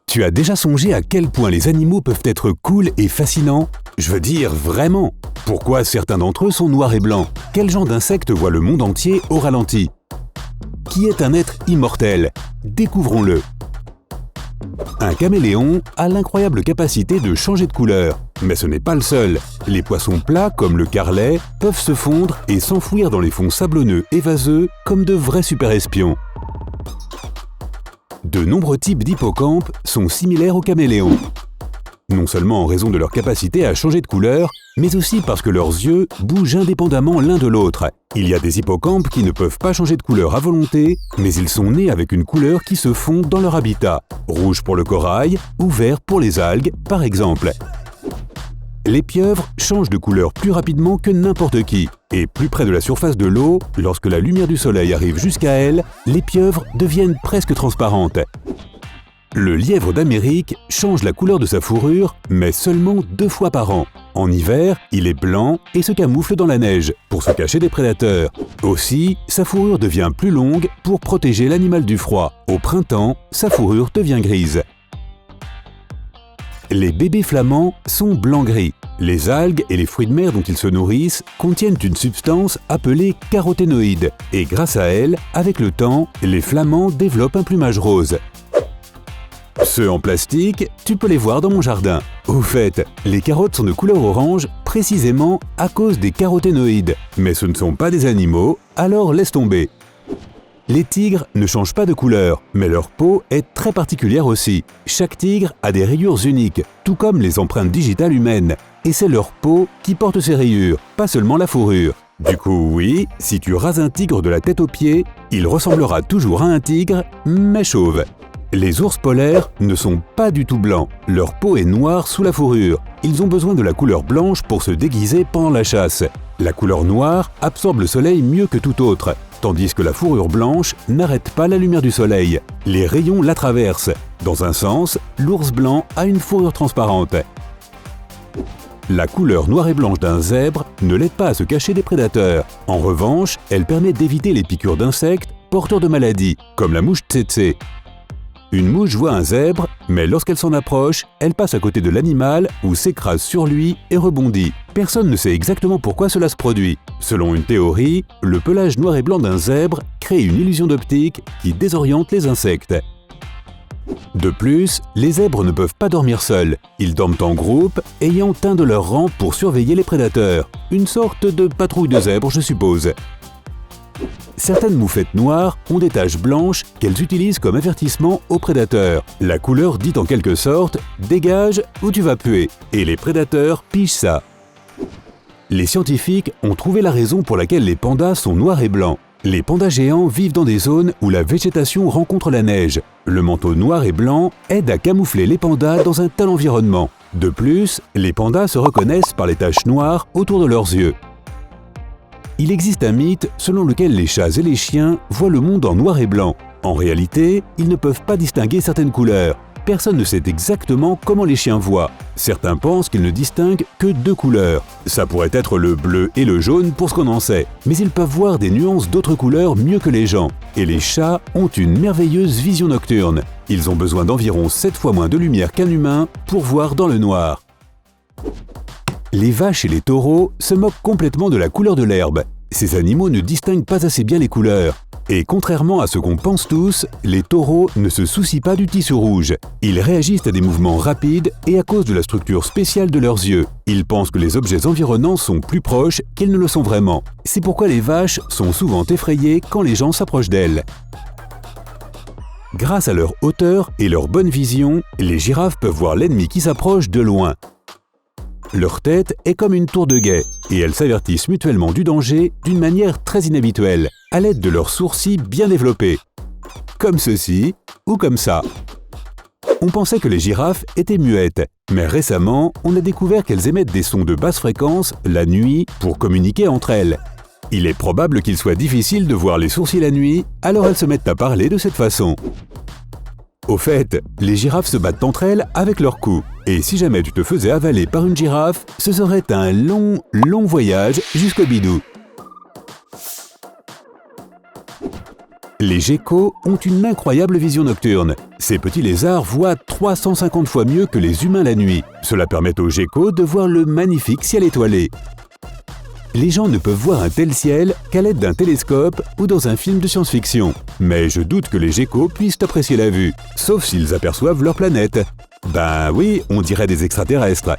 Tu as déjà songé à quel point les animaux peuvent être cool et fascinants? Je veux dire, vraiment! Pourquoi certains d'entre eux sont noirs et blancs? Quel genre d'insecte voit le monde entier au ralenti? Qui est un être immortel? Découvrons-le! Un caméléon a l'incroyable capacité de changer de couleur. Mais ce n'est pas le seul. Les poissons plats, comme le carlet, peuvent se fondre et s'enfouir dans les fonds sablonneux et vaseux comme de vrais super-espions. De nombreux types d'hippocampes sont similaires aux caméléons. Non seulement en raison de leur capacité à changer de couleur, mais aussi parce que leurs yeux bougent indépendamment l'un de l'autre. Il y a des hippocampes qui ne peuvent pas changer de couleur à volonté, mais ils sont nés avec une couleur qui se fond dans leur habitat. Rouge pour le corail ou vert pour les algues, par exemple. Les pieuvres changent de couleur plus rapidement que n'importe qui. Et plus près de la surface de l'eau, lorsque la lumière du soleil arrive jusqu'à elles, les pieuvres deviennent presque transparentes. Le lièvre d'Amérique change la couleur de sa fourrure, mais seulement 2 fois par an. En hiver, il est blanc et se camoufle dans la neige, pour se cacher des prédateurs. Aussi, sa fourrure devient plus longue pour protéger l'animal du froid. Au printemps, sa fourrure devient grise. Les bébés flamands sont blanc-gris. Les algues et les fruits de mer dont ils se nourrissent contiennent une substance appelée caroténoïde. Et grâce à elle, avec le temps, les flamands développent un plumage rose. Ceux en plastique, tu peux les voir dans mon jardin. Au fait, les carottes sont de couleur orange précisément à cause des caroténoïdes. Mais ce ne sont pas des animaux, alors laisse tomber. Les tigres ne changent pas de couleur, mais leur peau est très particulière aussi. Chaque tigre a des rayures uniques, tout comme les empreintes digitales humaines. Et c'est leur peau qui porte ces rayures, pas seulement la fourrure. Du coup, oui, si tu rases un tigre de la tête aux pieds, il ressemblera toujours à un tigre, mais chauve. Les ours polaires ne sont pas du tout blancs. Leur peau est noire sous la fourrure. Ils ont besoin de la couleur blanche pour se déguiser pendant la chasse. La couleur noire absorbe le soleil mieux que tout autre, tandis que la fourrure blanche n'arrête pas la lumière du soleil. Les rayons la traversent. Dans un sens, l'ours blanc a une fourrure transparente. La couleur noire et blanche d'un zèbre ne l'aide pas à se cacher des prédateurs. En revanche, elle permet d'éviter les piqûres d'insectes porteurs de maladies, comme la mouche tsetse. Une mouche voit un zèbre, mais lorsqu'elle s'en approche, elle passe à côté de l'animal ou s'écrase sur lui et rebondit. Personne ne sait exactement pourquoi cela se produit. Selon une théorie, le pelage noir et blanc d'un zèbre crée une illusion d'optique qui désoriente les insectes. De plus, les zèbres ne peuvent pas dormir seuls. Ils dorment en groupe, ayant un de leurs rangs pour surveiller les prédateurs. Une sorte de patrouille de zèbres, je suppose. Certaines moufettes noires ont des taches blanches qu'elles utilisent comme avertissement aux prédateurs. La couleur dit en quelque sorte « dégage ou tu vas puer » et les prédateurs pigent ça. Les scientifiques ont trouvé la raison pour laquelle les pandas sont noirs et blancs. Les pandas géants vivent dans des zones où la végétation rencontre la neige. Le manteau noir et blanc aide à camoufler les pandas dans un tel environnement. De plus, les pandas se reconnaissent par les taches noires autour de leurs yeux. Il existe un mythe selon lequel les chats et les chiens voient le monde en noir et blanc. En réalité, ils ne peuvent pas distinguer certaines couleurs. Personne ne sait exactement comment les chiens voient. Certains pensent qu'ils ne distinguent que 2 couleurs. Ça pourrait être le bleu et le jaune pour ce qu'on en sait. Mais ils peuvent voir des nuances d'autres couleurs mieux que les gens. Et les chats ont une merveilleuse vision nocturne. Ils ont besoin d'environ 7 fois moins de lumière qu'un humain pour voir dans le noir. Les vaches et les taureaux se moquent complètement de la couleur de l'herbe. Ces animaux ne distinguent pas assez bien les couleurs. Et contrairement à ce qu'on pense tous, les taureaux ne se soucient pas du tissu rouge. Ils réagissent à des mouvements rapides et à cause de la structure spéciale de leurs yeux. Ils pensent que les objets environnants sont plus proches qu'ils ne le sont vraiment. C'est pourquoi les vaches sont souvent effrayées quand les gens s'approchent d'elles. Grâce à leur hauteur et leur bonne vision, les girafes peuvent voir l'ennemi qui s'approche de loin. Leur tête est comme une tour de guet, et elles s'avertissent mutuellement du danger d'une manière très inhabituelle, à l'aide de leurs sourcils bien développés. Comme ceci, ou comme ça. On pensait que les girafes étaient muettes, mais récemment, on a découvert qu'elles émettent des sons de basse fréquence la nuit pour communiquer entre elles. Il est probable qu'il soit difficile de voir les sourcils la nuit, alors elles se mettent à parler de cette façon. Au fait, les girafes se battent entre elles avec leurs coups. Et si jamais tu te faisais avaler par une girafe, ce serait un long voyage jusqu'au bidou. Les geckos ont une incroyable vision nocturne. Ces petits lézards voient 350 fois mieux que les humains la nuit. Cela permet aux geckos de voir le magnifique ciel étoilé. Les gens ne peuvent voir un tel ciel qu'à l'aide d'un télescope ou dans un film de science-fiction. Mais je doute que les geckos puissent apprécier la vue, sauf s'ils aperçoivent leur planète. Ben oui, on dirait des extraterrestres.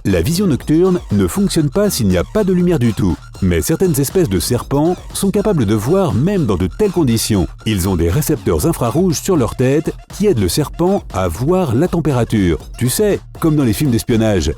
La vision nocturne ne fonctionne pas s'il n'y a pas de lumière du tout. Mais certaines espèces de serpents sont capables de voir même dans de telles conditions. Ils ont des récepteurs infrarouges sur leur tête qui aident le serpent à voir la température. Tu sais, comme dans les films d'espionnage.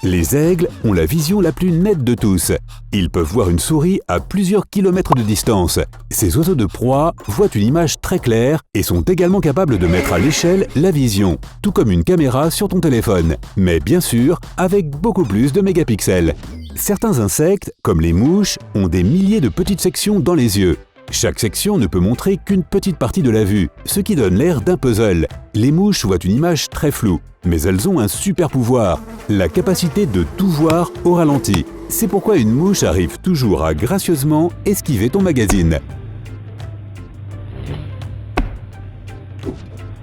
Les aigles ont la vision la plus nette de tous. Ils peuvent voir une souris à plusieurs kilomètres de distance. Ces oiseaux de proie voient une image très claire et sont également capables de mettre à l'échelle la vision, tout comme une caméra sur ton téléphone. Mais bien sûr, avec beaucoup plus de mégapixels. Certains insectes, comme les mouches, ont des milliers de petites sections dans les yeux. Chaque section ne peut montrer qu'une petite partie de la vue, ce qui donne l'air d'un puzzle. Les mouches voient une image très floue, mais elles ont un super pouvoir, la capacité de tout voir au ralenti. C'est pourquoi une mouche arrive toujours à gracieusement esquiver ton magazine.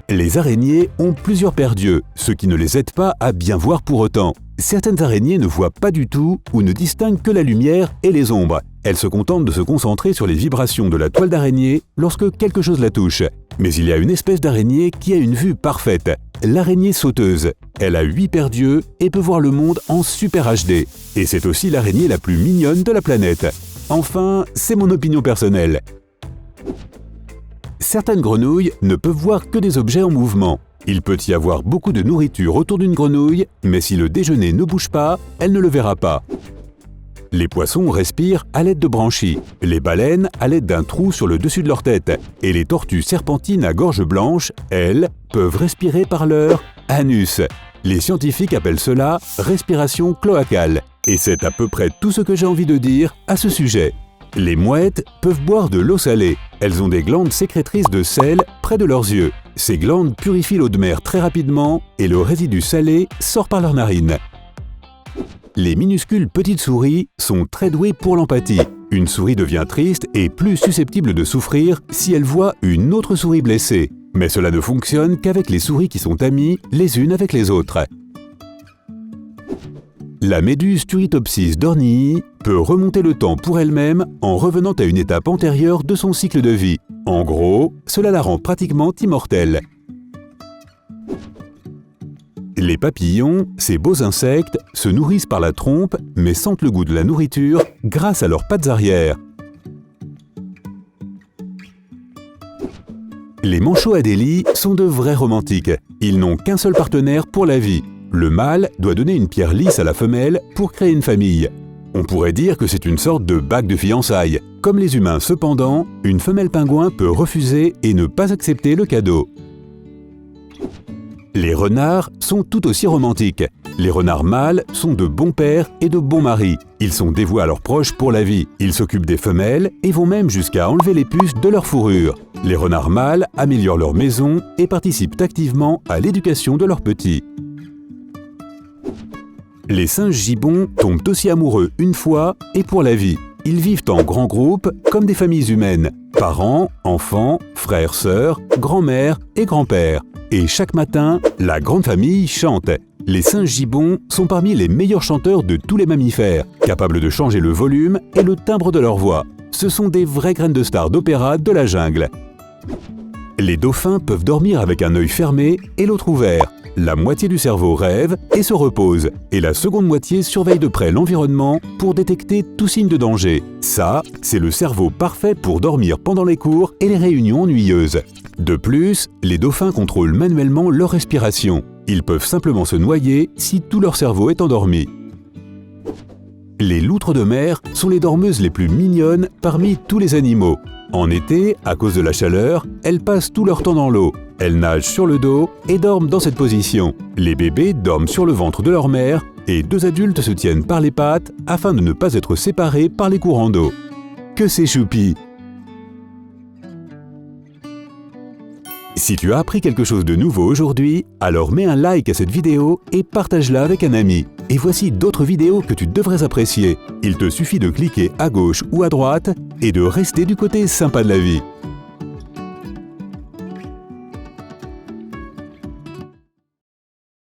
Les araignées ont plusieurs paires d'yeux, ce qui ne les aide pas à bien voir pour autant. Certaines araignées ne voient pas du tout ou ne distinguent que la lumière et les ombres. Elles se contentent de se concentrer sur les vibrations de la toile d'araignée lorsque quelque chose la touche. Mais il y a une espèce d'araignée qui a une vue parfaite, l'araignée sauteuse. Elle a 8 paires d'yeux et peut voir le monde en Super HD. Et c'est aussi l'araignée la plus mignonne de la planète. Enfin, c'est mon opinion personnelle. Certaines grenouilles ne peuvent voir que des objets en mouvement. Il peut y avoir beaucoup de nourriture autour d'une grenouille, mais si le déjeuner ne bouge pas, elle ne le verra pas. Les poissons respirent à l'aide de branchies, les baleines à l'aide d'un trou sur le dessus de leur tête, et les tortues serpentines à gorge blanche, elles, peuvent respirer par leur anus. Les scientifiques appellent cela respiration cloacale. Et c'est à peu près tout ce que j'ai envie de dire à ce sujet. Les mouettes peuvent boire de l'eau salée. Elles ont des glandes sécrétrices de sel près de leurs yeux. Ces glandes purifient l'eau de mer très rapidement et le résidu salé sort par leurs narines. Les minuscules petites souris sont très douées pour l'empathie. Une souris devient triste et plus susceptible de souffrir si elle voit une autre souris blessée. Mais cela ne fonctionne qu'avec les souris qui sont amies les unes avec les autres. La méduse Turritopsis dornii peut remonter le temps pour elle-même en revenant à une étape antérieure de son cycle de vie. En gros, cela la rend pratiquement immortelle. Les papillons, ces beaux insectes, se nourrissent par la trompe mais sentent le goût de la nourriture grâce à leurs pattes arrière. Les manchots Adélie sont de vrais romantiques. Ils n'ont qu'un seul partenaire pour la vie. Le mâle doit donner une pierre lisse à la femelle pour créer une famille. On pourrait dire que c'est une sorte de bague de fiançailles. Comme les humains cependant, une femelle pingouin peut refuser et ne pas accepter le cadeau. Les renards sont tout aussi romantiques. Les renards mâles sont de bons pères et de bons maris. Ils sont dévoués à leurs proches pour la vie. Ils s'occupent des femelles et vont même jusqu'à enlever les puces de leur fourrure. Les renards mâles améliorent leur maison et participent activement à l'éducation de leurs petits. Les singes gibbons tombent aussi amoureux une fois et pour la vie. Ils vivent en grands groupes comme des familles humaines. Parents, enfants, frères, sœurs, grand-mère et grand-père. Et chaque matin, la grande famille chante. Les singes gibbons sont parmi les meilleurs chanteurs de tous les mammifères, capables de changer le volume et le timbre de leur voix. Ce sont des vraies graines de stars d'opéra de la jungle. Les dauphins peuvent dormir avec un œil fermé et l'autre ouvert. La moitié du cerveau rêve et se repose, et la seconde moitié surveille de près l'environnement pour détecter tout signe de danger. Ça, c'est le cerveau parfait pour dormir pendant les cours et les réunions ennuyeuses. De plus, les dauphins contrôlent manuellement leur respiration. Ils peuvent simplement se noyer si tout leur cerveau est endormi. Les loutres de mer sont les dormeuses les plus mignonnes parmi tous les animaux. En été, à cause de la chaleur, elles passent tout leur temps dans l'eau. Elles nagent sur le dos et dorment dans cette position. Les bébés dorment sur le ventre de leur mère et 2 adultes se tiennent par les pattes afin de ne pas être séparés par les courants d'eau. Que c'est choupi! Si tu as appris quelque chose de nouveau aujourd'hui, alors mets un like à cette vidéo et partage-la avec un ami. Et voici d'autres vidéos que tu devrais apprécier. Il te suffit de cliquer à gauche ou à droite et de rester du côté sympa de la vie.